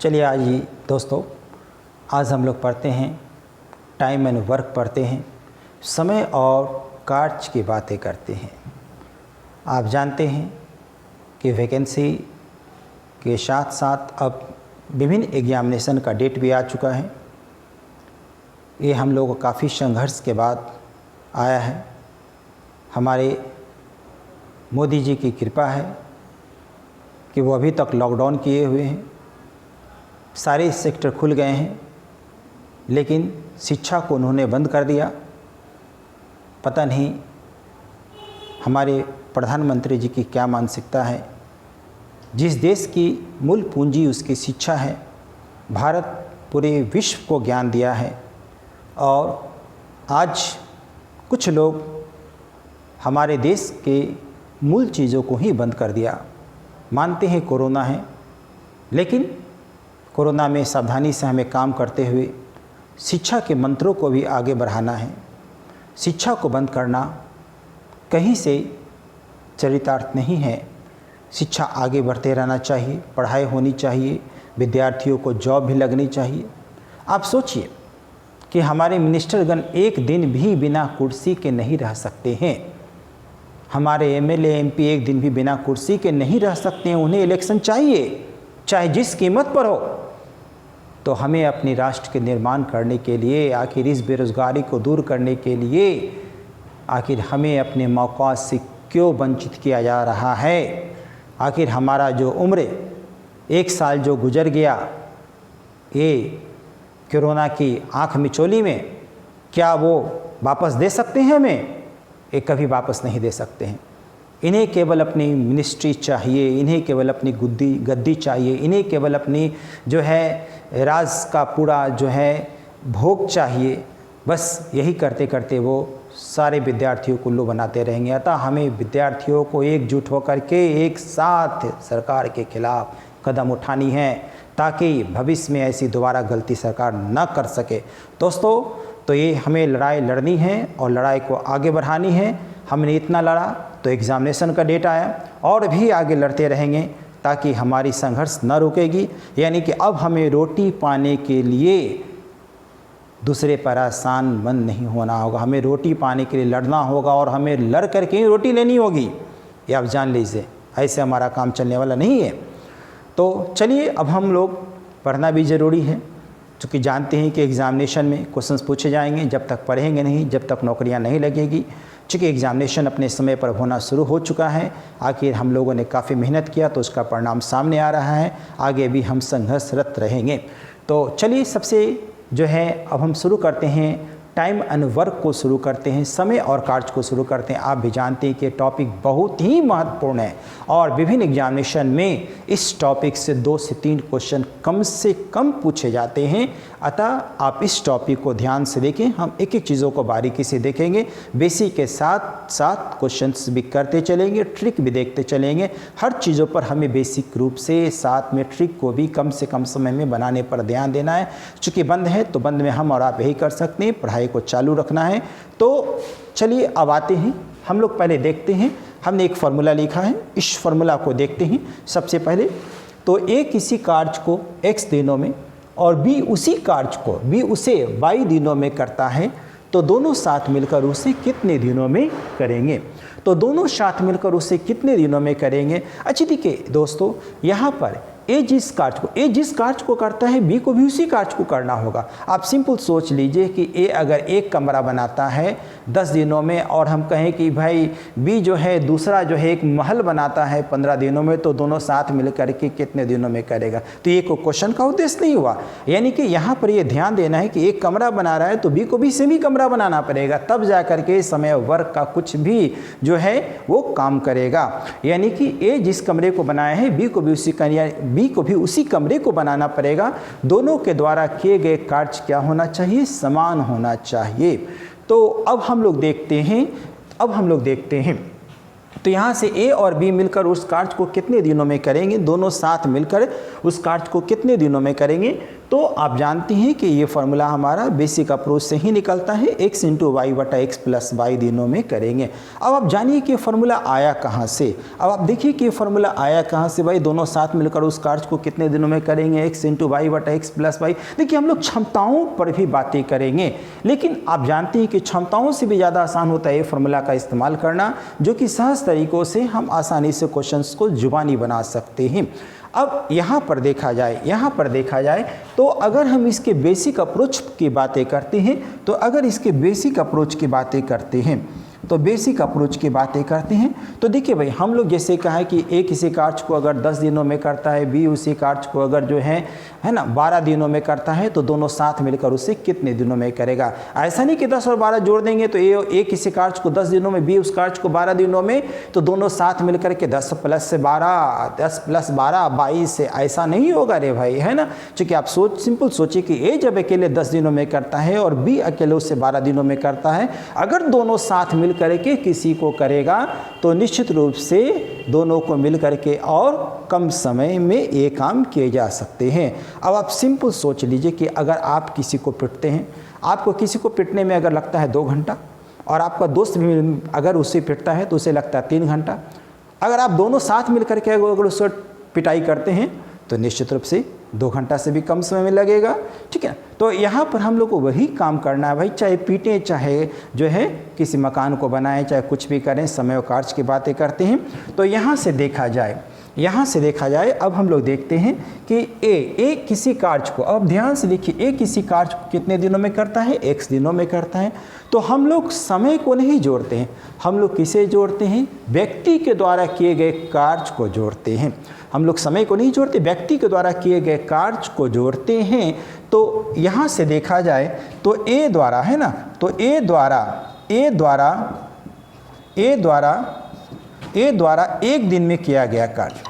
चलिए आज ही दोस्तों, आज हम लोग पढ़ते हैं टाइम एंड वर्क पढ़ते हैं, समय और कार्य की बातें करते हैं। आप जानते हैं कि वैकेंसी के साथ साथ अब विभिन्न एग्जामिनेशन का डेट भी आ चुका है। ये हम लोग को काफ़ी संघर्ष के बाद आया है। हमारे मोदी जी की कृपा है कि वो अभी तक लॉकडाउन किए हुए हैं, सारे सेक्टर खुल गए हैं, लेकिन शिक्षा को उन्होंने बंद कर दिया। पता नहीं हमारे प्रधानमंत्री जी की क्या मानसिकता है। जिस देश की मूल पूंजी उसकी शिक्षा है, भारत पूरे विश्व को ज्ञान दिया है और आज कुछ लोग हमारे देश के मूल चीज़ों को ही बंद कर दिया। मानते हैं कोरोना है, लेकिन कोरोना में सावधानी से हमें काम करते हुए शिक्षा के मंत्रों को भी आगे बढ़ाना है। शिक्षा को बंद करना कहीं से चरितार्थ नहीं है। शिक्षा आगे बढ़ते रहना चाहिए, पढ़ाई होनी चाहिए, विद्यार्थियों को जॉब भी लगनी चाहिए। आप सोचिए कि हमारे मिनिस्टरगण एक दिन भी बिना कुर्सी के नहीं रह सकते हैं। हमारे एमएलए एमपी एक दिन भी बिना कुर्सी के नहीं रह सकते हैं। उन्हें इलेक्शन चाहिए, चाहे जिस कीमत पर हो। तो हमें अपनी राष्ट्र के निर्माण करने के लिए, आखिर इस बेरोज़गारी को दूर करने के लिए, आखिर हमें अपने मौक़ा से क्यों वंचित किया जा रहा है? आखिर हमारा जो उम्र 1 साल जो गुजर गया ये कोरोना की आँख मिचौली में, क्या वो वापस दे सकते हैं हमें? ये कभी वापस नहीं दे सकते हैं। इन्हें केवल अपनी मिनिस्ट्री चाहिए, इन्हें केवल अपनी गद्दी चाहिए, इन्हें केवल अपनी जो है राज का पूरा जो है भोग चाहिए। बस यही करते करते वो सारे विद्यार्थियों को उल्लू बनाते रहेंगे। अतः हमें विद्यार्थियों को एकजुट होकर के एक साथ सरकार के खिलाफ कदम उठानी है, ताकि भविष्य में ऐसी दोबारा गलती सरकार न कर सके। दोस्तों, तो ये हमें लड़ाई लड़नी है और लड़ाई को आगे बढ़ानी है। हमने इतना लड़ा तो एग्ज़ामिनेशन का डेट आया, और भी आगे लड़ते रहेंगे ताकि हमारी संघर्ष न रुकेगी। यानी कि अब हमें रोटी पाने के लिए दूसरे पर आसान बंद नहीं होना होगा। हमें रोटी पाने के लिए लड़ना होगा और हमें लड़ करके ही रोटी लेनी होगी। ये आप जान लीजिए, ऐसे हमारा काम चलने वाला नहीं है। तो चलिए, अब हम लोग पढ़ना भी ज़रूरी है, क्योंकि जानते हैं कि एग्ज़ामिनेशन में क्वेश्चंस पूछे जाएंगे। जब तक पढ़ेंगे नहीं, जब तक नौकरियां नहीं लगेगी। चूँकि एग्ज़ामिनेशन अपने समय पर होना शुरू हो चुका है, आखिर हम लोगों ने काफ़ी मेहनत किया तो उसका परिणाम सामने आ रहा है। आगे भी हम संघर्षरत रहेंगे। तो चलिए, सबसे जो है अब हम शुरू करते हैं, टाइम एंड वर्क को शुरू करते हैं, समय और कार्य को शुरू करते हैं। आप भी जानते हैं कि टॉपिक बहुत ही महत्वपूर्ण है और विभिन्न एग्जामिनेशन में इस टॉपिक से 2 से 3 क्वेश्चन कम से कम पूछे जाते हैं। अतः आप इस टॉपिक को ध्यान से देखें। हम एक एक चीज़ों को बारीकी से देखेंगे, बेसिक के साथ साथ क्वेश्चंस भी करते चलेंगे, ट्रिक भी देखते चलेंगे। हर चीज़ों पर हमें बेसिक रूप से, साथ में ट्रिक को भी कम से कम समय में बनाने पर ध्यान देना है। चूँकि बंद है तो बंद में हम और आप यही कर सकते हैं, पढ़ाई को चालू रखना है। तो चलिए अब आते हैं, हम लोग पहले देखते हैं। हमने एक फार्मूला लिखा है, इस फार्मूला को देखते हैं सबसे पहले। तो ए किसी कार्य को x दिनों में और बी उसी कार्य को बी उसे y दिनों में करता है, तो दोनों साथ मिलकर उसे कितने दिनों में करेंगे? तो दोनों साथ मिलकर उसे कितने दिनों में करेंगे? अच्छा देखिए दोस्तों, यहाँ पर ए जिस कार्य को करता है, बी को भी उसी कार्य को करना होगा। आप सिंपल सोच लीजिए कि ए अगर एक कमरा बनाता है 10 दिनों में, और हम कहें कि भाई बी जो है दूसरा जो है एक महल बनाता है 15 दिनों में, तो दोनों साथ मिलकर के कितने दिनों में करेगा? तो ये कोई क्वेश्चन का उद्देश्य नहीं हुआ। यानी कि यहाँ पर ये ध्यान देना है कि एक कमरा बना रहा है तो बी को भी सेम ही कमरा बनाना पड़ेगा, तब जा करके समय वर्क का कुछ भी जो है वो काम करेगा। यानी कि ए जिस कमरे को बनाया है, बी को भी उसी कमरे को बनाना पड़ेगा। दोनों के द्वारा किए गए कार्य क्या होना चाहिए? समान होना चाहिए। तो अब हम लोग देखते हैं तो यहाँ से ए और बी मिलकर उस कार्य को कितने दिनों में करेंगे? दोनों साथ मिलकर उस कार्य को कितने दिनों में करेंगे? तो आप जानते हैं कि ये फार्मूला हमारा बेसिक अप्रोच से ही निकलता है, x इंटू वाई बटा एक्स प्लस वाई दिनों में करेंगे। अब आप जानिए कि फार्मूला आया कहाँ से। अब आप देखिए कि फार्मूला आया कहाँ से भाई, दोनों साथ मिलकर उस कार्य को कितने दिनों में करेंगे, x इंटू वाई बटा एक्स प्लस वाई। देखिए हम लोग क्षमताओं पर भी बातें करेंगे, लेकिन आप जानते हैं कि क्षमताओं से भी ज़्यादा आसान होता है ये फार्मूला का इस्तेमाल करना, जो कि सहज तरीक़ों से हम आसानी से क्वेश्चंस को जुबानी बना सकते हैं। अब यहाँ पर देखा जाए तो अगर हम इसके बेसिक अप्रोच की बातें करते हैं, तो बेसिक अप्रोच की बातें करते हैं तो देखिए भाई, हम लोग जैसे कहा है कि ए किसी कार्य को अगर 10 दिनों में करता है, बी उसी कार्य को अगर जो है ना 12 दिनों में करता है, तो दोनों साथ मिलकर उसे कितने दिनों में करेगा। ऐसा नहीं कि 10 और 12 जोड़ देंगे तो ए किसी कार्य को 10 दिनों में, बी उस कार्य को 12 दिनों में, तो दोनों साथ मिलकर के 10 प्लस 12 22 से, ऐसा नहीं होगा रे भाई, है ना। क्योंकि आप सिंपल सोचिए कि ए जब अकेले 10 दिनों में करता है और बी अकेले उससे 12 दिनों में करता है, अगर दोनों साथ मिल करके किसी को करेगा तो निश्चित रूप से दोनों को मिल करके और कम समय में ये काम किए जा सकते हैं। अब आप सिंपल सोच लीजिए कि अगर आप किसी को पिटते हैं, आपको किसी को पिटने में अगर लगता है 2 घंटा, और आपका दोस्त भी अगर उसे पिटता है तो उसे लगता है 3 घंटा, अगर आप दोनों साथ मिल करके अगर उसको पिटाई करते हैं तो निश्चित रूप से 2 घंटा से भी कम समय में लगेगा, ठीक है। तो यहाँ पर हम लोग को वही काम करना है भाई, चाहे पीटें, चाहे जो है किसी मकान को बनाएं, चाहे कुछ भी करें, समय और कार्य की बातें करते हैं। तो यहाँ से देखा जाए अब हम लोग देखते हैं कि ए किसी कार्य को, अब ध्यान से देखिए, ए किसी कार्य को कितने दिनों में करता है, x दिनों में करता है। तो हम लोग समय को नहीं जोड़ते हैं, हम लोग किसे जोड़ते हैं, व्यक्ति के द्वारा किए गए कार्य को जोड़ते हैं। हम लोग समय को नहीं जोड़ते, व्यक्ति के द्वारा किए गए कार्य को जोड़ते हैं। तो यहाँ से देखा जाए तो ए द्वारा, है ना, तो ए द्वारा 1 दिन में किया गया कार्य,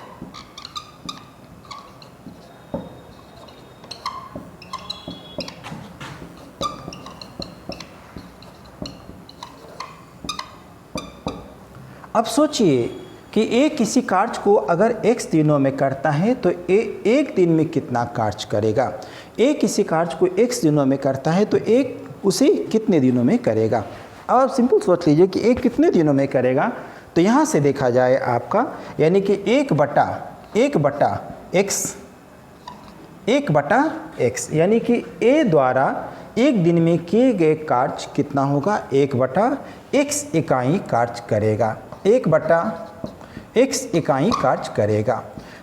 अब सोचिए कि ए किसी कार्य को अगर x दिनों में करता है तो ए 1 दिन में कितना कार्य करेगा। ए किसी कार्य को x दिनों में करता है तो एक उसे कितने दिनों में करेगा। अब आप सिंपल सोच लीजिए कि एक कितने दिनों में करेगा। तो यहाँ से देखा जाए आपका, यानी कि 1 बटा x, यानी कि ए द्वारा 1 दिन में किए गए कार्य कितना होगा, 1 बटा x इकाई कार्य करेगा, 1 बटा x इकाई कार्य करेगा।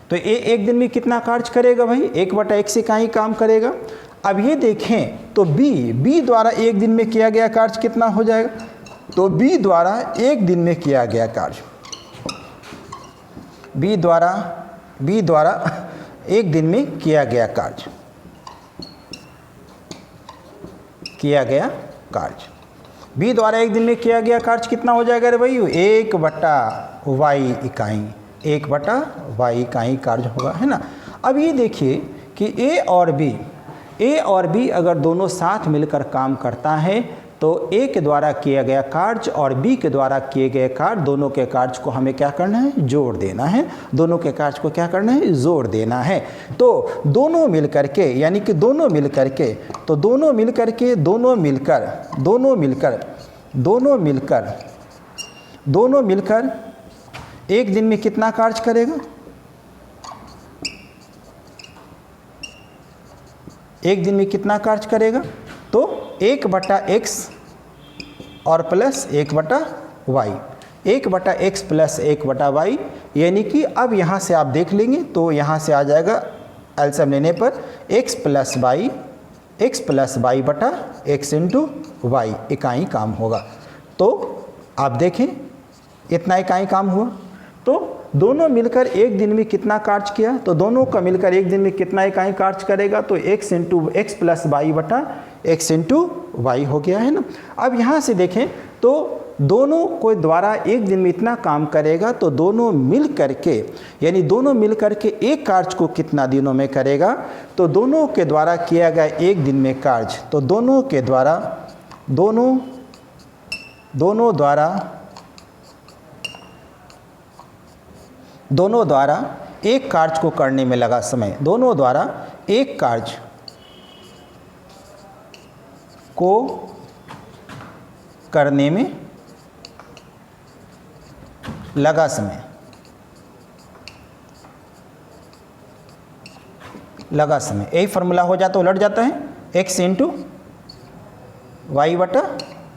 तो ए 1 दिन में कितना कार्य करेगा भाई, 1 बटा x इकाई काम करेगा। अब ये देखें तो b द्वारा 1 दिन में किया गया कार्य कितना हो जाएगा, तो b द्वारा 1 दिन में किया गया कार्य, b द्वारा 1 दिन में किया गया कार्य, b द्वारा 1 दिन में किया गया कार्य कितना हो जाएगा रे भाई, 1 बटा y इकाई कार्य होगा, है ना। अब ये देखिए कि a और b अगर दोनों साथ मिलकर काम करता है तो a के द्वारा किया गया कार्य और b के द्वारा किए गए कार्य, दोनों के कार्य को हमें क्या करना है, जोड़ देना है। दोनों के कार्य को क्या करना है, जोड़ देना है। तो दोनों मिलकर के, यानी कि दोनों मिलकर 1 दिन में कितना कार्य करेगा, 1 दिन में कितना कार्य करेगा, तो 1 बटा x और प्लस 1 बटा y, 1 बटा x प्लस 1 बटा y, यानी कि अब यहाँ से आप देख लेंगे तो यहाँ से आ जाएगा एलसीएम लेने पर x प्लस y बटा x इंटू वाई इकाई काम होगा। तो आप देखें इतना इकाई काम हुआ। तो दोनों मिलकर 1 दिन में कितना कार्य किया, तो दोनों का मिलकर 1 दिन में कितना इकाई कार्य करेगा, तो x into x plus y बटा x इंटू वाई हो गया, है ना। अब यहाँ से देखें तो दोनों को द्वारा 1 दिन में इतना काम करेगा, तो दोनों मिल करके, यानी दोनों मिल करके एक कार्य को कितना दिनों में करेगा, तो दोनों के द्वारा किया गया 1 दिन में कार्य, तो दोनों द्वारा एक कार्य को करने में लगा समय, दोनों द्वारा एक कार्य को करने में लगा समय, यही फॉर्मूला हो जाता है, उलट जाता है x इंटू वाई बटा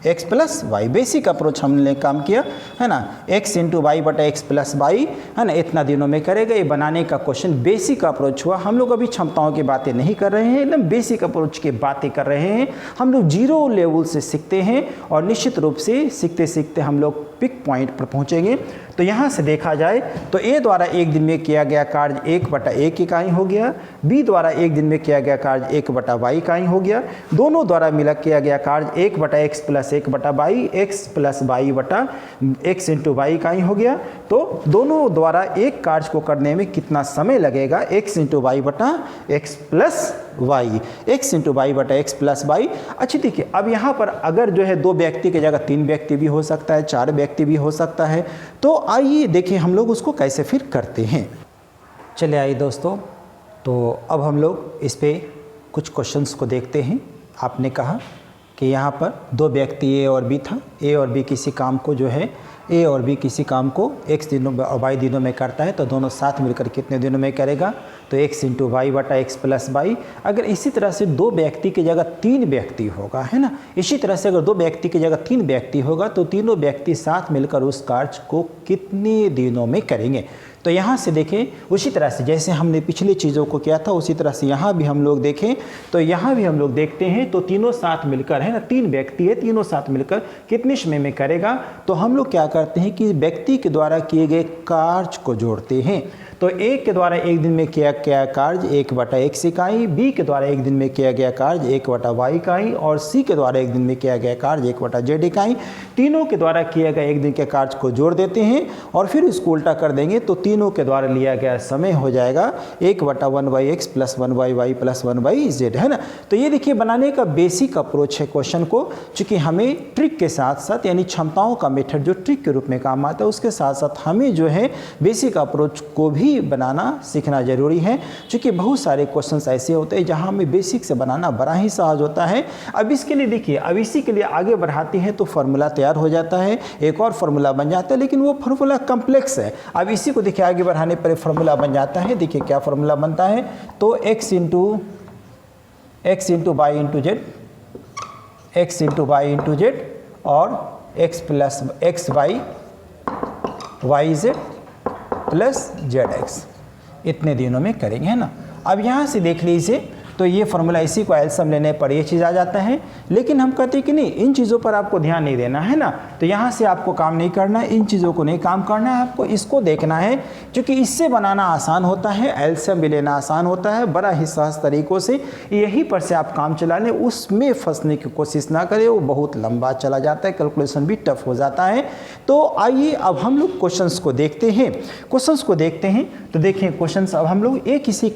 x plus y. Basic approach हमने काम किया है ना, x इंटू वाई बटा एक्स प्लस वाई है ना, इतना दिनों में करेगा। ये बनाने का क्वेश्चन बेसिक अप्रोच हुआ। हम लोग अभी क्षमताओं की बातें नहीं कर रहे हैं, एकदम बेसिक अप्रोच की बातें कर रहे हैं। हम लोग जीरो लेवल से सीखते हैं और निश्चित रूप से सीखते सीखते हम लोग पिक पॉइंट पर पहुंचेंगे। तो यहाँ से देखा जाए तो ए द्वारा एक दिन में किया गया कार्य 1/1 इकाई हो गया, बी द्वारा एक दिन में किया गया कार्य 1/y इकाई हो गया, दोनों द्वारा मिला किया गया कार्य 1/x plus 1/y, x plus y बटा x इंटू वाई इकाई हो गया। तो दोनों द्वारा एक कार्य को करने में कितना समय लगेगा, x इंटू वाई बटा x plus y, x into y बटा एक्स प्लस वाई। अच्छा देखिए, अब यहाँ पर अगर जो है 2 व्यक्ति की जगह 3 व्यक्ति भी हो सकता है, 4 व्यक्ति भी हो सकता है। तो आइए देखिए हम लोग उसको कैसे फिर करते हैं। चलिए आइए दोस्तों, तो अब हम लोग इस पे कुछ क्वेश्चंस को देखते हैं। आपने कहा कि यहाँ पर 2 व्यक्ति ए और बी था, ए और बी किसी काम को जो है ए और बी किसी काम को x दिनों और वाई दिनों में करता है, तो दोनों साथ मिलकर कितने दिनों में करेगा, तो x इंटू वाई बटा एक्स प्लस वाई। अगर इसी तरह से 2 व्यक्ति की जगह 3 व्यक्ति होगा, है ना, इसी तरह से अगर 2 व्यक्ति की जगह 3 व्यक्ति होगा तो तीनों व्यक्ति साथ मिलकर उस कार्य को कितने दिनों में करेंगे। तो यहाँ से देखें, उसी तरह से जैसे हमने पिछली चीज़ों को किया था उसी तरह से यहाँ भी हम लोग देखें, तो यहाँ भी हम लोग देखते हैं तो तीनों साथ मिलकर, है ना, 3 व्यक्ति है, तीनों साथ मिलकर कितने समय में करेगा। तो हम लोग क्या करते हैं कि व्यक्ति के द्वारा किए गए कार्य को जोड़ते हैं। तो ए के द्वारा एक दिन में किया गया कार्य 1/x इकाई, बी के द्वारा एक दिन में किया गया कार्य 1/y इकाई और सी के द्वारा एक दिन में किया गया कार्य 1/z इकाई। तीनों के द्वारा किया गया एक दिन के कार्य को जोड़ देते हैं और फिर इसको उल्टा कर देंगे तो तीनों के द्वारा लिया गया समय हो जाएगा 1/1/x plus 1/y plus 1/z, है ना। तो ये देखिए बनाने का बेसिक अप्रोच है क्वेश्चन को, चूँकि हमें ट्रिक के साथ साथ यानी क्षमताओं का मेथड जो ट्रिक के रूप में काम आता है उसके साथ साथ हमें जो है बेसिक अप्रोच को भी बनाना सीखना जरूरी है। क्योंकि बहुत सारे क्वेश्चंस ऐसे होते हैं जहां हमें बेसिक से बनाना बड़ा ही सहज होता है। अब इसके लिए देखिए, अब इसी के लिए आगे बढ़ाते हैं तो फार्मूला तैयार हो जाता है, एक और फार्मूला बन जाता है, लेकिन वो फार्मूला कॉम्प्लेक्स है। अब इसी को देखिए आगे बढ़ाने पर फार्मूला बन जाता है। देखिए क्या फार्मूला बनता है, तो x into y into z, x into y into z और x plus x y z plus ZX इतने दिनों में करेंगे, है ना। अब यहाँ से देख लीजिए तो ये फार्मूला, इसी को एलसीएम लेने पर ये चीज़ आ जाता है। लेकिन हम कहते हैं कि नहीं, इन चीज़ों पर आपको ध्यान नहीं देना है ना, तो यहाँ से आपको काम नहीं करना है, इन चीज़ों को नहीं काम करना है, आपको इसको देखना है। क्योंकि इससे बनाना आसान होता है, एलसीएम भी लेना आसान होता है, बड़ा ही सहज तरीक़ों से यहीं पर से आप काम चला लें, उसमें फंसने की कोशिश ना करें, वो बहुत लंबा चला जाता है, कैलकुलेशन भी टफ हो जाता है। तो आइए अब हम लोग क्वेश्चंस को देखते हैं। तो देखें क्वेश्चंस, अब हम लोग एक किसी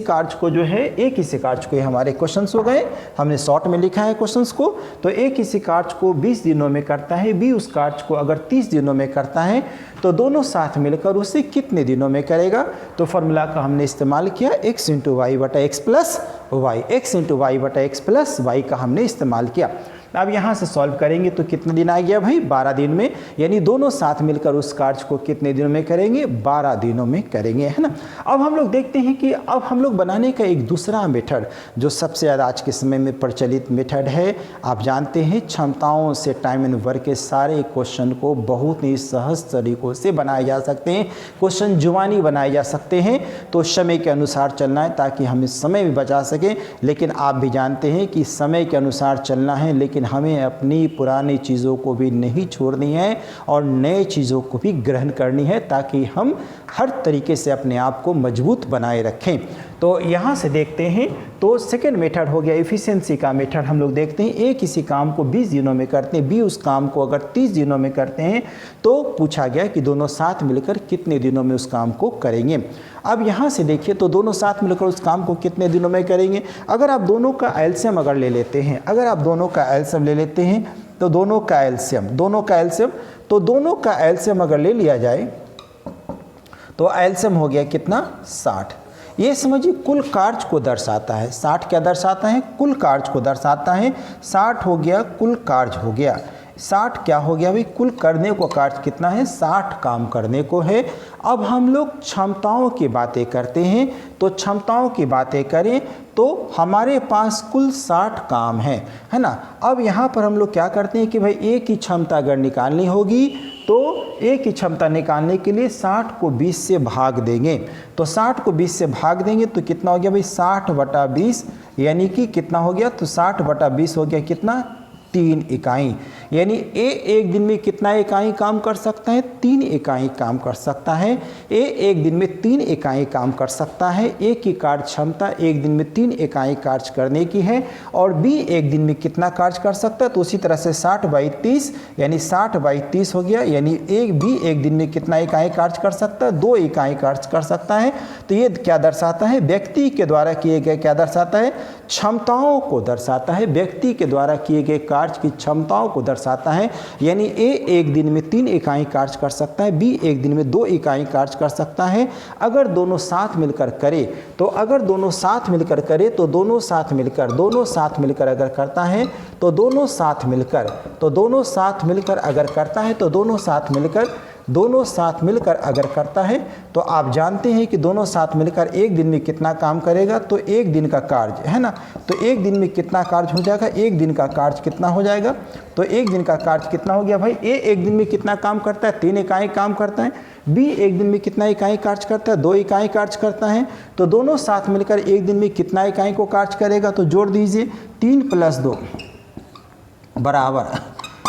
कार्य को जो है एक किसी कार्य को, हमारे क्वेश्चंस हो गए, हमने शॉर्ट में लिखा है क्वेश्चंस को। तो एक किसी कार्य को 20 दिनों में करता है, बी उस कार्य को अगर 30 दिनों में करता है तो दोनों साथ मिलकर उसे कितने दिनों में करेगा। तो फार्मूला का हमने इस्तेमाल किया x इंटू वाई बटा x plus y, x into y बटा एक्स प्लस वाई का हमने इस्तेमाल किया। अब यहाँ से सॉल्व करेंगे तो कितने दिन आ गया भाई, 12 दिन में, यानी दोनों साथ मिलकर उस कार्य को कितने दिनों में करेंगे, 12 दिनों में करेंगे, है ना। अब हम लोग देखते हैं कि अब हम लोग बनाने का एक दूसरा मेथड जो सबसे ज़्यादा आज के समय में प्रचलित मेथड है, आप जानते हैं क्षमताओं से टाइम एंड वर्क के सारे क्वेश्चन को बहुत ही सहज तरीक़ों से बनाए जा सकते हैं, क्वेश्चन जुबानी बनाए जा सकते हैं। तो समय के अनुसार चलना है ताकि हमें समय भी बचा सकें, लेकिन आप भी जानते हैं कि समय के अनुसार चलना है, लेकिन हमें अपनी पुरानी चीज़ों को भी नहीं छोड़नी है और नए चीज़ों को भी ग्रहण करनी है ताकि हम हर तरीके से अपने आप को मजबूत बनाए रखें। तो यहाँ से देखते हैं तो सेकेंड मेथड हो गया एफिशिएंसी का मेथड। हम लोग देखते हैं ए किसी काम को 20 दिनों में करते हैं, बी उस काम को अगर 30 दिनों में करते हैं, तो पूछा गया कि दोनों साथ मिलकर कितने दिनों में उस काम को करेंगे। अब यहाँ से देखिए तो दोनों साथ मिलकर उस काम को कितने दिनों में करेंगे। अगर आप दोनों का एलसीएम अगर ले लेते हैं, तो दोनों का एलसीएम अगर ले लिया जाए तो एलसीएम हो गया कितना, 60। ये समझिए कुल कार्य को दर्शाता है। 60 क्या दर्शाता है? कुल कार्य को दर्शाता है। 60 हो गया कुल कार्य हो गया। 60 क्या हो गया भाई? कुल करने को कार्य कितना है? 60 काम करने को है। अब हम लोग क्षमताओं की बातें करते हैं, तो क्षमताओं की बातें करें तो हमारे पास कुल 60 काम है ना। अब यहाँ पर हम लोग क्या करते हैं कि भाई एक ही क्षमता अगर निकालनी होगी तो एक ही क्षमता निकालने के लिए 60 को 20 से भाग देंगे। तो 60 को 20 से भाग देंगे तो कितना हो गया भाई? 60/20 यानी कि कितना हो गया? तो 60/20 हो गया कितना? 3 इकाई। यानी ए एक दिन में कितना इकाई काम कर सकता है? 3 इकाई काम कर सकता है। ए एक दिन में 3 इकाई काम कर सकता है। ए की कार्य क्षमता एक दिन में 3 इकाई कार्य करने की है। और बी एक दिन में कितना कार्य कर सकता है? तो उसी तरह से 60/30 यानी 60/30 हो गया। यानी बी एक दिन में कितना इकाई कार्य कर सकता है? 2 इकाई कार्य कर सकता है। तो ये क्या दर्शाता है? व्यक्ति के द्वारा किए गए क्या दर्शाता है? क्षमताओं को दर्शाता है। व्यक्ति के द्वारा किए गए कार्य की क्षमताओं को दर्शाता है। यानी ए एक दिन में 3 इकाई कार्य कर सकता है, बी एक दिन में 2 इकाई कार्य कर सकता है। अगर दोनों साथ मिलकर करे तो दोनों साथ मिलकर अगर करता है तो दोनों साथ मिलकर अगर करता है तो आप जानते हैं कि दोनों साथ मिलकर एक दिन में कितना काम करेगा? तो एक दिन का कार्य है ना। तो एक दिन में कितना कार्य हो जाएगा? एक दिन का कार्य कितना हो जाएगा? तो एक दिन का कार्य कितना हो गया भाई? ए एक दिन में कितना काम करता है? 3 इकाई काम करता है। बी एक दिन में कितना इकाई कार्य करता है? 2 इकाई कार्य करता है। तो दोनों साथ मिलकर एक दिन में कितना इकाई को कार्य करेगा? तो जोड़ दीजिए, 3 + 2 बराबर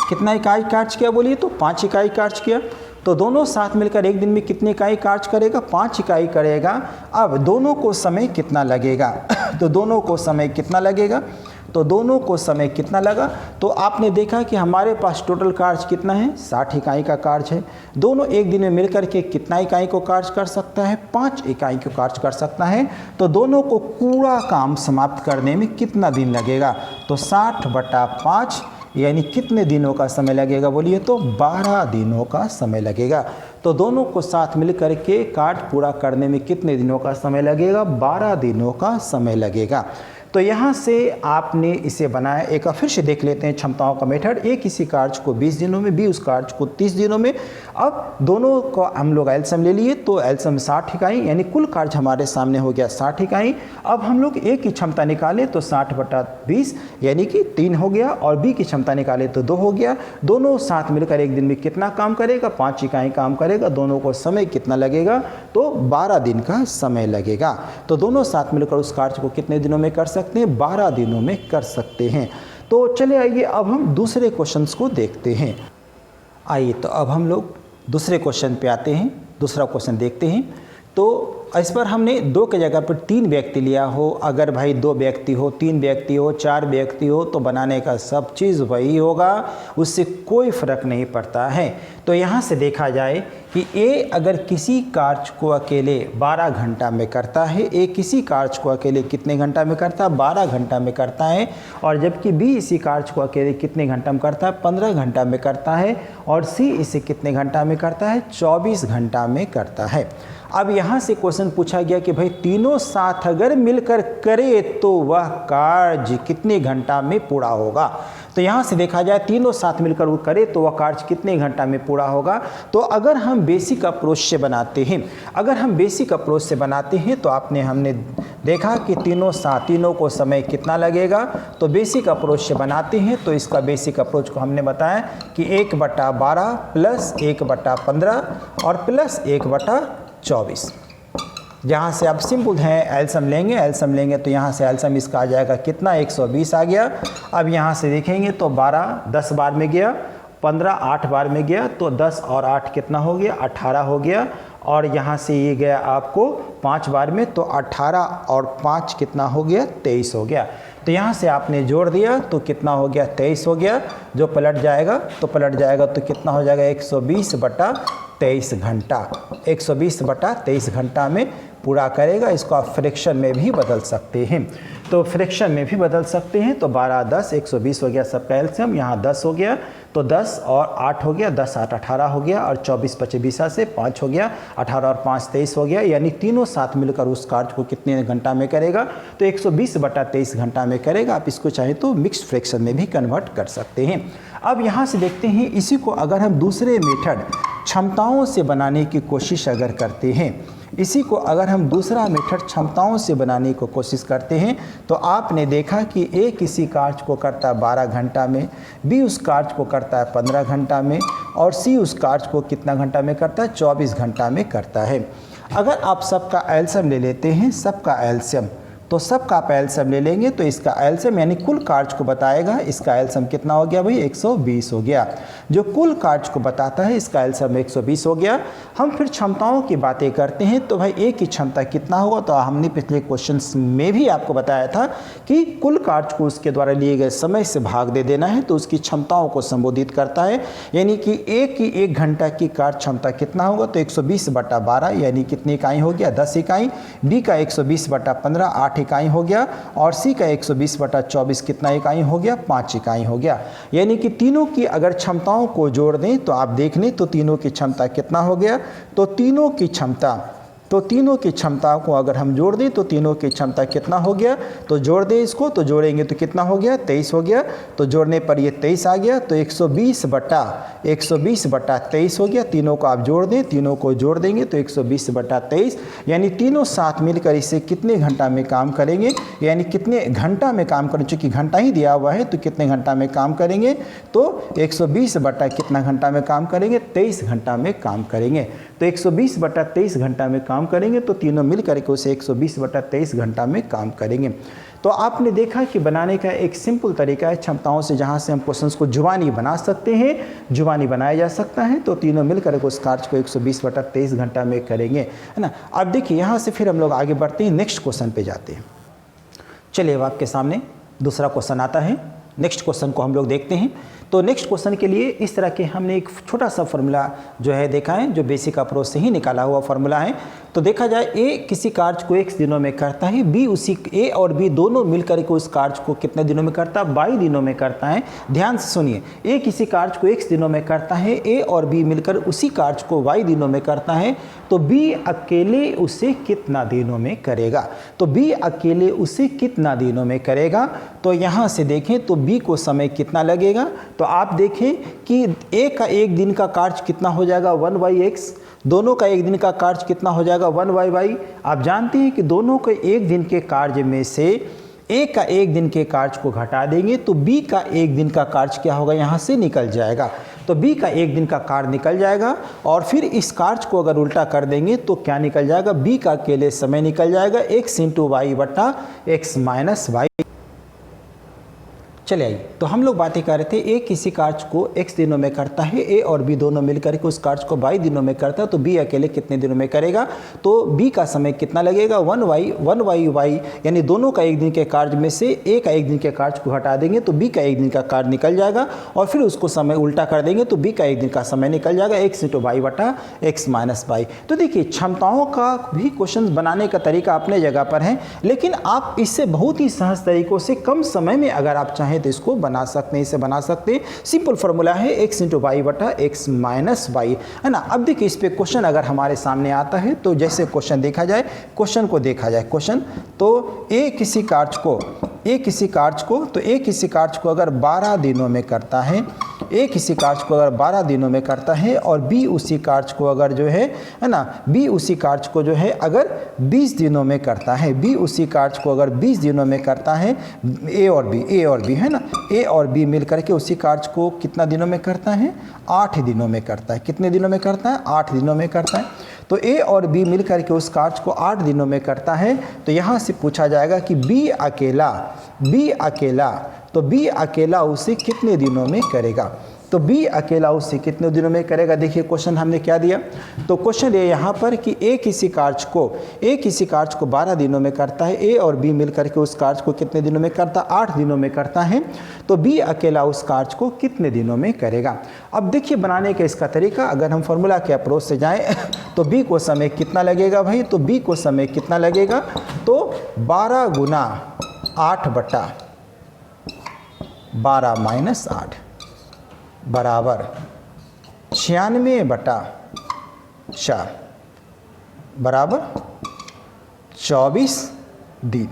कितना इकाई कार्य किया बोलिए? तो 5 इकाई कार्य किया। तो दोनों साथ मिलकर एक दिन में कितनी इकाई कार्य करेगा? 5 इकाई करेगा। अब दोनों को समय कितना लगेगा? तो दोनों को समय कितना लगा? तो आपने देखा कि हमारे पास टोटल कार्य कितना है? 60 इकाई का कार्य है। दोनों एक दिन में मिलकर के कितना इकाई को कार्य कर सकता है? 5 इकाई को कार्य कर सकता है। तो दोनों को पूरा काम समाप्त करने में कितना दिन लगेगा? तो 60/5 यानी कितने दिनों का समय लगेगा बोलिए? तो 12 दिनों का समय लगेगा। तो दोनों को साथ मिलकर के कार्य पूरा करने में कितने दिनों का समय लगेगा? 12 दिनों का समय लगेगा। तो यहाँ से आपने इसे बनाया। एक बार फिर से देख लेते हैं क्षमताओं का मेथड। ए किसी कार्य को 20 दिनों में, बी उस कार्य को 30 दिनों में। अब दोनों को हम लोग एलसीएम ले लिए तो एलसीएम 60 इकाई यानी कुल कार्य हमारे सामने हो गया 60 इकाई। अब हम लोग ए की क्षमता निकाले तो 60/20 यानी कि 3 हो गया, और बी की क्षमता निकाले तो 2 हो गया। दोनों साथ मिलकर एक दिन में कितना काम करेगा? 5 इकाई काम करेगा। दोनों को समय कितना लगेगा? तो 12 दिन का समय लगेगा। तो दोनों साथ मिलकर उस कार्य को कितने दिनों में कर सकते हैं? 12 दिनों में कर सकते हैं। तो चले आइए अब हम दूसरे क्वेश्चंस को देखते हैं। आइए तो अब हम लोग दूसरे क्वेश्चन पे आते हैं। दूसरा क्वेश्चन देखते हैं। तो इस पर हमने 2 की जगह पर 3 व्यक्ति लिया हो। अगर भाई 2 व्यक्ति हो, 3 व्यक्ति हो, 4 व्यक्ति हो तो बनाने का सब चीज़ वही होगा, उससे कोई फर्क नहीं पड़ता है। तो यहाँ से देखा जाए कि ए अगर किसी कार्य को अकेले 12 घंटा में करता है, ए किसी कार्य को अकेले कितने घंटा में करता है? 12 घंटा में करता है। और जबकि बी इसी कार्य को अकेले कितने घंटा में करता है? 15 घंटा में करता है। और सी इसे कितने घंटा में करता है? 24 घंटा में करता है। अब यहाँ से क्वेश्चन पूछा गया कि भाई तीनों साथ अगर मिलकर करे तो वह कार्य कितने घंटा में पूरा होगा? तो यहाँ से देखा जाए तीनों साथ मिलकर वो करे तो वह कार्य कितने घंटा में पूरा होगा? तो अगर हम बेसिक अप्रोच से बनाते हैं तो हमने देखा कि तीनों को समय कितना लगेगा। तो बेसिक अप्रोच से बनाते हैं तो इसका बेसिक अप्रोच को हमने बताया कि 1/12 + 1/15 और प्लस 1/24। जहाँ से आप सिंपल हैं एलसीएम लेंगे तो यहाँ से एलसीएम इसका आ जाएगा कितना? 120 आ गया। अब यहाँ से देखेंगे तो 12 10 बार में गया, 15 8 बार में गया, तो 10 और 8 कितना हो गया? 18 हो गया। और यहाँ से ये गया आपको 5 बार में, तो 18 और 5 कितना हो गया? 23 हो गया। तो यहाँ से आपने जोड़ दिया तो कितना हो गया? 23 हो गया। जो पलट जाएगा तो कितना हो जाएगा? 120/23 घंटा। 120/23 घंटा में पूरा करेगा। इसको आप फ्रैक्शन में भी बदल सकते हैं, तो फ्रैक्शन में भी बदल सकते हैं। तो 12 10 120 हो गया सबका एलसीएम, यहाँ 10 हो गया तो 10 और 8 हो गया, 10 8 18 हो गया, और 24 25 20 से 5 हो गया, 18 और 5 23 हो गया, यानी तीनों साथ मिलकर उस कार्य को कितने घंटा में करेगा, तो 120/23 घंटा में करेगा। आप इसको चाहे तो मिक्स्ड फ्रैक्शन में भी कन्वर्ट कर सकते हैं। अब यहाँ से देखते हैं, इसी को अगर हम दूसरे मेथड क्षमताओं से बनाने की कोशिश अगर करते हैं, इसी को अगर हम दूसरा मेथड क्षमताओं से बनाने की कोशिश करते हैं, तो आपने देखा कि ए किसी कार्य को करता है 12 घंटा में, बी उस कार्य को करता है 15 घंटा में, और सी उस कार्य को कितना घंटा में करता है, 24 घंटा में करता है। अगर आप सबका एलसीएम ले लेते हैं, सबका एलसीएम, तो सबका आप एलसीएम ले लेंगे तो इसका एलसीएम यानी कुल कार्य को बताएगा, इसका एलसीएम कितना हो गया भाई, 120 हो गया। जो कुल कार्य को बताता है इसका एलसीएम 120 हो गया। हम फिर क्षमताओं की बातें करते हैं, तो भाई ए की क्षमता कितना होगा, तो हमने पिछले क्वेश्चंस में भी आपको बताया था कि कुल कार्य को उसके द्वारा लिए गए समय से भाग दे देना है, तो उसकी क्षमताओं को संबोधित करता है। यानी कि ए की 1 घंटा की कार्य क्षमता कितना होगा, तो 120/12 यानी कितनी इकाई हो गया, 10 इकाई, बी का 120/15 8 इकाई हो गया, और सी का 120/24 कितना इकाई हो गया, 5 इकाई हो गया। यानी कि तीनों की अगर क्षमताओं को जोड़ दें तो आप देख लें तो तीनों की क्षमता कितना हो गया, तो तीनों की क्षमता को अगर हम जोड़ दें तो तीनों की क्षमता कितना हो गया, तो जोड़ दें इसको, तो जोड़ेंगे तो कितना हो गया, 23 हो गया। तो जोड़ने पर ये 23 आ गया, तो 120/23 हो गया। तीनों को आप जोड़ दें, तीनों को जोड़ देंगे तो 120/23, यानी तीनों साथ मिलकर इसे कितने घंटा में काम करेंगे, यानी कितने घंटा में काम करें, चूँकि घंटा ही दिया हुआ है तो कितने घंटा में काम करेंगे, तो 120 बटा कितना घंटा में काम करेंगे, 23 घंटा में काम करेंगे। तो 120/23 घंटा में काम करेंगे, तो तीनों मिल करके उसे 120/23 घंटा में काम करेंगे। तो आपने देखा कि बनाने का एक सिंपल तरीका है क्षमताओं से, जहाँ से हम क्वेश्चंस को जुबानी बना सकते हैं, जुबानी बनाया जा सकता है। तो तीनों मिलकर उस कार्य को 120/23 घंटा में करेंगे, है ना। अब देखिए यहाँ से फिर हम लोग आगे बढ़ते हैं, नेक्स्ट क्वेश्चन पे जाते हैं। चलिए अब आपके सामने दूसरा क्वेश्चन आता है। नेक्स्ट क्वेश्चन को हम लोग देखते हैं। तो नेक्स्ट क्वेश्चन के लिए इस तरह के हमने एक छोटा सा फॉर्मूला जो है देखा है, जो बेसिक अप्रोच से ही निकाला हुआ फॉर्मूला है। तो देखा जाए, ए किसी कार्य को x दिनों में करता है, बी उसी ए और बी दोनों मिलकर के उस कार्य को कितने दिनों में करता है, 22 दिनों में करता है। ध्यान से सुनिए, ए किसी कार्य को x दिनों में करता है, ए और बी मिलकर उसी कार्य को y दिनों में करता है, तो बी अकेले उसे कितना दिनों में करेगा। तो बी अकेले उसे कितना दिनों में करेगा, तो यहाँ से देखें तो बी को समय कितना लगेगा। तो आप देखें कि ए का 1 दिन का कार्य कितना हो जाएगा, 1/x, दोनों का 1 दिन का कार्य कितना हो जाएगा, 1/y। आप जानते हैं कि दोनों के 1 दिन के कार्य में से ए का 1 दिन के कार्य को घटा देंगे तो बी का 1 दिन का कार्य क्या होगा, यहाँ से निकल जाएगा। तो बी का 1 दिन का कार्य निकल जाएगा, और फिर इस कार्य को अगर उल्टा कर देंगे तो क्या निकल जाएगा, बी का अकेले समय निकल जाएगा, x × y/x - y। चले आइए, तो हम लोग बातें कर रहे थे, ए किसी कार्य को x दिनों में करता है, ए और बी दोनों मिलकर के उस कार्य को 22 दिनों में करता है, तो बी अकेले कितने दिनों में करेगा। तो बी का समय कितना लगेगा, 1y, यानी दोनों का 1 दिन के कार्य में से ए का 1 दिन के कार्य को हटा देंगे तो बी का 1 दिन का कार्य निकल जाएगा, और फिर उसको समय उल्टा कर देंगे तो बी का 1 दिन का समय निकल जाएगा, x × y/x - y। तो देखिए, क्षमताओं का भी क्वेश्चन बनाने का तरीका अपने जगह पर है, लेकिन आप इससे बहुत ही सहज तरीकों से कम समय में अगर आप चाहें तो इसको बना सकते हैं, इसे बना सकते हैं। सिंपल फॉर्मूला है x × y/x - y, है ना। अब देखिए, इस पे क्वेश्चन अगर हमारे सामने आता है तो जैसे क्वेश्चन देखा जाए, क्वेश्चन तो ए किसी कार्य को अगर 12 दिनों में करता है, ए किसी कार्य को अगर 12 दिनों में करता है, और बी उसी कार्य को अगर जो है ना, बी उसी कार्य को जो है अगर 20 दिनों में करता है, बी उसी कार्य को अगर 20 दिनों में करता है, ए और बी है ना, ए और बी मिलकर के उसी कार्य को कितना दिनों में करता है, 8 दिनों में करता है। कितने दिनों में करता है, 8 दिनों में करता है। तो ए और बी मिलकर के उस कार्य को 8 दिनों में करता है। तो यहाँ से पूछा जाएगा कि बी अकेला उसे कितने दिनों में करेगा। तो बी अकेला उससे कितने दिनों में करेगा। देखिए क्वेश्चन हमने क्या दिया, तो क्वेश्चन ये यहाँ पर कि ए किसी कार्य को 12 दिनों में करता है, ए और बी मिलकर के उस कार्य को कितने दिनों में करता है, 8 दिनों में करता है, तो बी अकेला उस कार्य को कितने दिनों में करेगा। अब देखिए बनाने का इसका तरीका, अगर हम फॉर्मूला के अप्रोच से जाएं तो बी को समय कितना लगेगा भाई, तो बी को समय कितना लगेगा, तो 12 गुना 8 बटा 12 माइनस 8 बराबर 96 बटा 4 बराबर 24 दिन।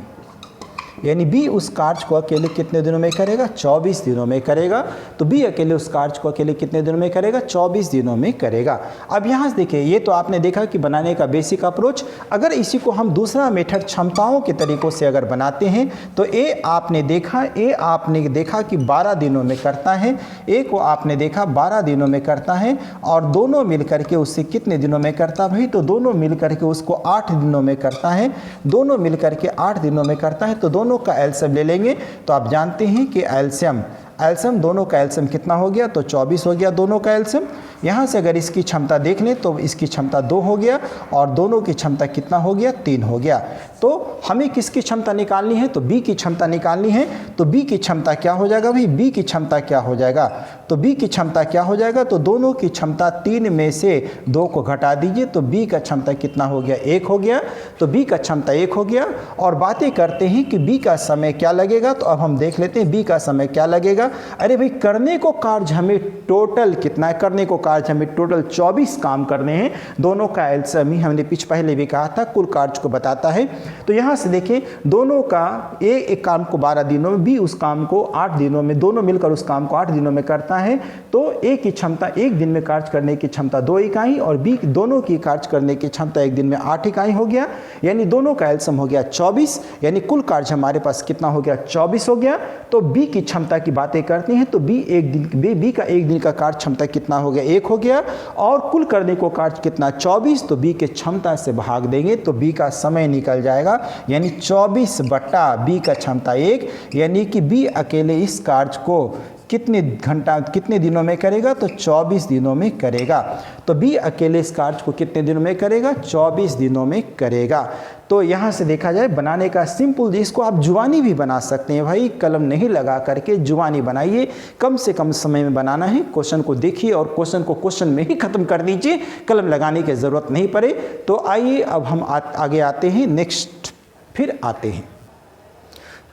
यानी बी उस कार्य को अकेले कितने दिनों में करेगा, 24 दिनों में करेगा। तो बी अकेले उस कार्य को अकेले कितने दिनों में करेगा, 24 दिनों में करेगा। अब यहाँ से देखिए, ये तो आपने देखा कि बनाने का बेसिक अप्रोच। अगर इसी को हम दूसरा मेथड क्षमताओं के तरीकों से अगर बनाते हैं तो ए आपने देखा कि 12 दिनों में करता है, ए को आपने देखा 12 दिनों में करता है, और दोनों मिलकर के उससे कितने दिनों में करता भाई, तो दोनों मिलकर के उसको 8 दिनों में करता है, दोनों मिलकर के 8 दिनों में करता है। तो दोनों का एलसीएम ले लेंगे, तो आप जानते हैं कि एलसीएम दोनों का एलसीएम कितना हो गया, तो 24 हो गया दोनों का एलसीएम। यहाँ से अगर इसकी क्षमता देख लें तो इसकी क्षमता 2 हो गया और दोनों की क्षमता कितना हो गया, 3 हो गया। तो हमें किसकी क्षमता निकालनी है, तो बी की क्षमता निकालनी है। तो बी की क्षमता क्या हो जाएगा भाई, बी की क्षमता क्या हो जाएगा, तो बी की क्षमता क्या हो जाएगा, तो दोनों की क्षमता 3 में से 2 को घटा दीजिए, तो बी का क्षमता कितना हो गया, 1 हो गया। तो बी का क्षमता 1 हो गया। और बातें करते हैं कि बी का समय क्या लगेगा, तो अब हम देख लेते हैं बी का समय क्या लगेगा। अरे भाई करने को कार्य हमें टोटल कितना है, करने को कार्य हमें टोटल 24 काम करने हैं। दोनों का एलसीएम ही हमने पहले भी कहा था कुल कार्य को बताता है। तो यहाँ से देखें दोनों का एक काम को 12 दिनों में, बी उस काम को 8 दिनों में, दोनों मिलकर उस काम को 8 दिनों में करता है। तो ए की क्षमता 1 दिन में कार्य करने की क्षमता 2 इकाई और बी दोनों की कार्य करने की क्षमता 1 दिन में 8 इकाई हो गया। यानी दोनों का एलसीएम हो गया 24, यानी कुल कार्य हमारे पास कितना हो गया, 24 हो गया। तो बी की क्षमता की बातें करते हैं तो बी का 1 दिन का कार्य क्षमता कितना हो गया, 1 हो गया। और कुल करने को कार्य कितना, 24, तो बी के क्षमता से भाग देंगे तो बी का समय निकल जाएगा, यानी 24 बटा बी का क्षमता 1, यानी कि बी अकेले इस कार्य को कितने दिनों में करेगा, तो 24 दिनों में करेगा। तो बी अकेले इस कार्य को कितने दिनों में करेगा, 24 दिनों में करेगा। तो यहाँ से देखा जाए बनाने का सिंपल, जिसको आप जुबानी भी बना सकते हैं भाई, कलम नहीं लगा करके जुबानी बनाइए, कम से कम समय में बनाना है। क्वेश्चन को देखिए और क्वेश्चन को क्वेश्चन में ही खत्म कर दीजिए, कलम लगाने की ज़रूरत नहीं पड़े। तो आइए अब हम आगे आते हैं, नेक्स्ट फिर आते हैं।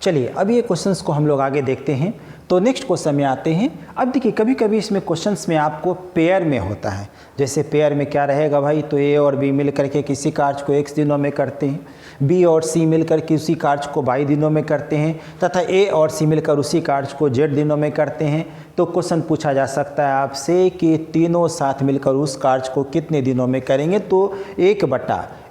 चलिए अब ये क्वेश्चंस को हम लोग आगे देखते हैं। तो नेक्स्ट क्वेश्चन में आते हैं। अब देखिए कभी कभी इसमें क्वेश्चंस में आपको पेयर में होता है, जैसे पेयर में क्या रहेगा भाई, तो ए और बी मिल करके किसी कार्य को x दिनों में करते हैं, बी और सी मिलकर के उसी कार्य को y दिनों में करते हैं, तथा ए और सी मिलकर उसी कार्य को z दिनों में करते हैं। तो क्वेश्चन पूछा जा सकता है आपसे कि तीनों साथ मिलकर उस कार्य को कितने दिनों में करेंगे, तो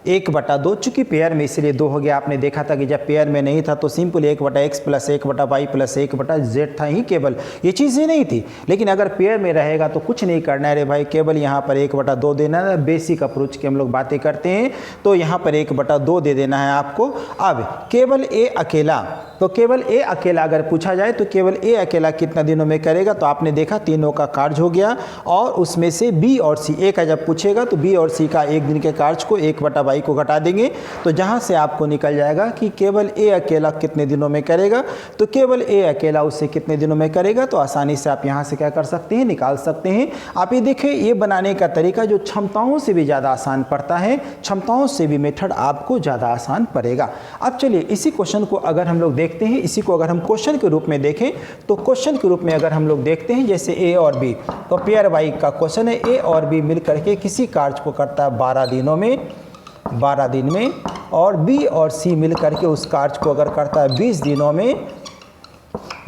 1/2, चूँकि पेयर में इसलिए 2 हो गया। आपने देखा था कि जब पेयर में नहीं था तो simple 1/x plus 1/y plus 1/z था ही, केवल ये चीज़ें नहीं थी। लेकिन अगर पेयर में रहेगा तो कुछ नहीं करना है रे भाई, केवल यहाँ पर 1/2 देना है। बेसिक अप्रोच की हम लोग बातें करते हैं, तो यहाँ पर 1/2 दे देना है आपको। अब केवल ए अकेला, तो केवल ए अकेला अगर पूछा जाए तो केवल ए अकेला कितना दिनों में करेगा, तो आपने देखा तीनों का कार्य हो गया। और उसमें से बी और सी, ए का जब पूछेगा तो बी और सी का 1 दिन के कार्य को 1/y को घटा देंगे, तो जहां से आपको निकल जाएगा कि केवल ए अकेला कितने दिनों में करेगा। तो केवल ए अकेला उससे कितने दिनों में करेगा, तो आसानी से आप यहां से क्या कर सकते हैं, निकाल सकते हैं। आप ये देखें, ये बनाने का तरीका जो क्षमताओं से भी ज़्यादा आसान पड़ता है, क्षमताओं से भी मेथड आपको ज़्यादा आसान पड़ेगा। अब चलिए इसी क्वेश्चन को अगर हम लोग देखते हैं, इसी को अगर हम क्वेश्चन के रूप में देखें, तो क्वेश्चन के रूप में अगर हम लोग देखते हैं जैसे ए और बी, तो पेयर वाई का क्वेश्चन है। ए और बी मिल करके किसी कार्य को करता है 12 दिन में, और बी और सी मिल करके उस कार्य को अगर करता है 20 दिनों में,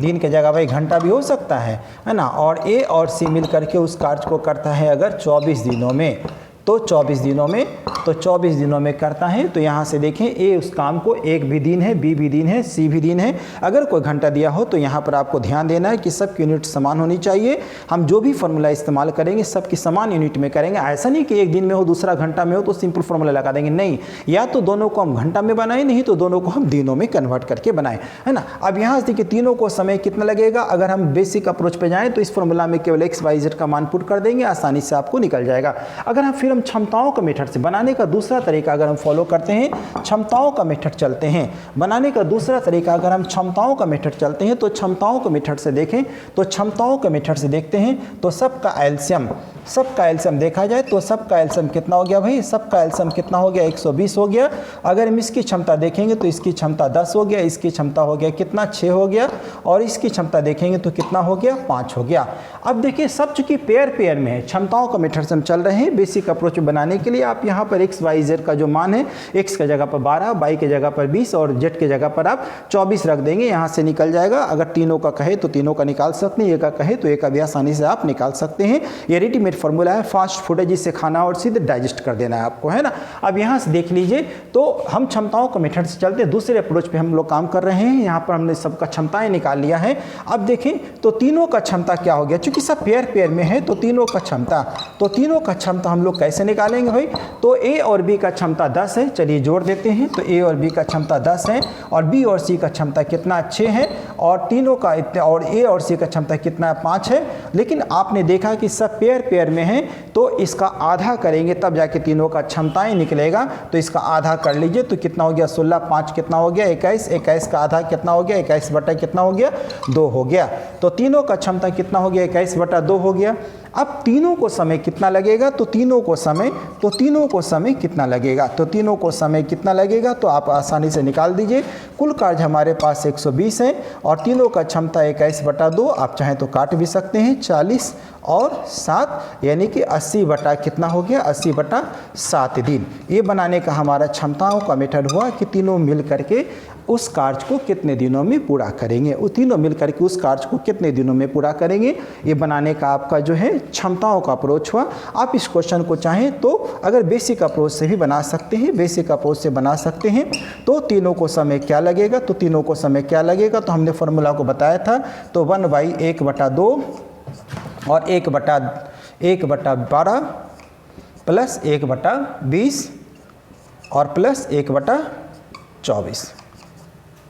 दिन के जगह भाई घंटा भी हो सकता है ना। और ए और सी मिल करके उस कार्य को करता है अगर 24 दिनों में, तो 24 दिनों में तो 24 दिनों में करता है। तो यहाँ से देखें ए उस काम को एक भी दिन है, बी भी दिन है, सी भी दिन है। अगर कोई घंटा दिया हो तो यहाँ पर आपको ध्यान देना है कि सबकी यूनिट समान होनी चाहिए। हम जो भी फॉर्मूला इस्तेमाल करेंगे सबकी समान यूनिट में करेंगे। ऐसा नहीं कि एक दिन में हो दूसरा घंटा में हो तो सिंपल फॉर्मूला लगा देंगे, नहीं। या तो दोनों को हम घंटा में बनाएं, नहीं तो दोनों को हम दिनों में कन्वर्ट करके बनाएं, है ना। अब यहाँ से देखिए तीनों को समय कितना लगेगा। अगर हम बेसिक अप्रोच पे जाएं तो इस फॉर्मूला में केवल एक्स वाई जेड का मान पुट कर देंगे, आसानी से आपको निकल जाएगा। अगर हम फिर हम क्षमताओं का मेथड से बनाने का दूसरा तरीका अगर हम फॉलो करते हैं, क्षमताओं का मेथड चलते हैं, बनाने का दूसरा तरीका अगर हम क्षमताओं का मेथड चलते हैं तो क्षमताओं के मेथड से देखें तो क्षमताओं के मेथड से देखते हैं तो सबका एलसीएम देखा जाए तो सबका एलसीएम कितना हो गया भाई, सबका एलसीएम कितना हो गया 120 हो गया। अगर हम इसकी क्षमता देखेंगे तो इसकी क्षमता 10 हो गया, इसकी क्षमता हो गया कितना 6 हो गया, और इसकी क्षमता देखेंगे तो कितना हो गया 5 हो गया। अब देखिए सब चूंकि पेयर में है, क्षमताओं का मेथड से हम चल रहे हैं। बेसिक अप्रोच बनाने के लिए आप यहाँ पर एक्स वाई जेड का जो मान है, एक्स की जगह पर 12, वाई की जगह पर 20 और जेड की जगह पर आप 24 रख देंगे, यहाँ से निकल जाएगा। अगर तीनों का कहे तो तीनों का निकाल सकते हैं, एक का कहे तो एक का भी आसानी से आप निकाल सकते हैं। ये रेडीमेड फॉर्मूला है, फास्ट फूड है, जिससे खाना और सीधे डाइजेस्ट कर देना है आपको, है ना। अब यहाँ से देख लीजिए तो हम क्षमताओं का मेथड से चलते हैं, दूसरे अप्रोच पे हम लोग काम कर रहे हैं। यहाँ पर हमने सबका क्षमताएं निकाल लिया है। अब देखें तो तीनों का क्षमता क्या हो गया, चूंकि सब पेयर में है तो तीनों का क्षमता हम लोग कैसे निकालेंगे भाई। तो ए और बी का क्षमता 10 है, चलिए जोड़ देते हैं। तो ए और बी का क्षमता 10 है और बी और सी का क्षमता कितना 6 है, और तीनों का और ए और सी का क्षमता कितना 5 है। लेकिन आपने देखा कि सब पेयर में है तो इसका आधा करेंगे तब जाके तीनों का क्षमताएं निकलेगा। तो इसका आधा कर लीजिए तो कितना हो गया 16, 5 कितना हो गया 21, 21 का आधा कितना हो गया 21 बटा कितना हो गया 2 हो गया। तो तीनों का क्षमता कितना हो गया 21 बटा 2 हो गया। अब तीनों को समय कितना लगेगा, तो तीनों को समय कितना लगेगा, तो तीनों को समय कितना लगेगा तो आप आसानी से निकाल दीजिए। कुल कार्य हमारे पास 120 है और तीनों का क्षमता 21 बटा 2, आप चाहें तो काट भी सकते हैं, 40 और 7 यानी कि 80 बटा कितना हो गया 80 बटा 7 दिन। ये बनाने का हमारा क्षमताओं का मेथड हुआ कि तीनों मिल करके उस कार्य को कितने दिनों में पूरा करेंगे, वो तीनों मिल करके उस कार्य को कितने दिनों में पूरा करेंगे। ये बनाने का आपका जो है क्षमताओं का अप्रोच हुआ। आप इस क्वेश्चन को चाहें तो अगर बेसिक अप्रोच से भी बना सकते हैं, बेसिक अप्रोच से बना सकते हैं। तो तीनों को समय क्या लगेगा, तो तीनों को समय क्या लगेगा, तो हमने फॉर्मूला को बताया था। तो 1/1 बटा 2 और 1 बटा 12 प्लस 1 बटा 20 और प्लस 1 बटा 24।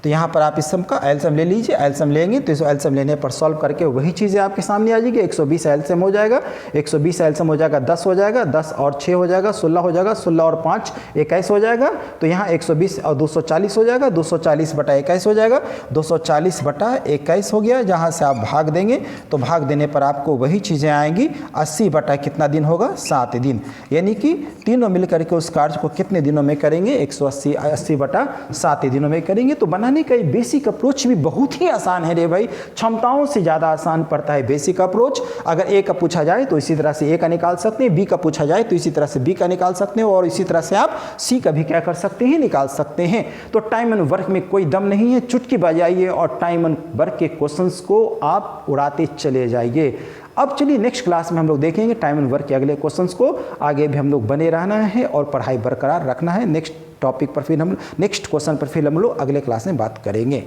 तो यहाँ पर आप इस सम का एलसीएम ले लीजिए। एलसीएम लेंगे तो इस एलसीएम लेने पर सॉल्व करके वही चीज़ें आपके सामने आ जाएगी। 120 एलसीएम हो जाएगा, 120 एलसीएम हो जाएगा 10 हो जाएगा, 10 और 6 हो जाएगा 16 हो जाएगा, 16 और 5 21 हो जाएगा। तो यहाँ 120 और 240 हो जाएगा, 240 बटा 21 हो जाएगा, 240 बटा 21 हो गया। जहाँ से आप भाग देंगे तो भाग देने पर आपको वही चीज़ें आएंगी। 80 बटा कितना दिन होगा 7 दिन, यानी कि तीनों मिल करके उस कार्य को कितने दिनों में करेंगे 80 बटा 7 दिनों में करेंगे। तो बनाने का बेसिक अप्रोच भी बहुत ही आसान है रे भाई, क्षमताओं से ज़्यादा आसान पड़ता है बेसिक अप्रोच। अगर ए का पूछा जाए तो इसी तरह से ए का निकाल सकते हैं, बी का पूछा जाए तो इसी तरह से बी का निकाल सकते हैं, और इसी तरह से आप सी का भी क्या कर सकते हैं निकाल सकते हैं। तो टाइम एंड वर्क में कोई दम नहीं है, चुटकी बजाइए और टाइम एंड वर्क के क्वेश्चंस को आप उड़ाते चले जाइए। अब चलिए नेक्स्ट क्लास में हम लोग देखेंगे टाइम एंड वर्क के अगले क्वेश्चंस को। आगे भी हम लोग बने रहना है और पढ़ाई बरकरार रखना है। नेक्स्ट टॉपिक पर फिर हम नेक्स्ट क्वेश्चन पर फिर हम लोग अगले क्लास में बात करेंगे।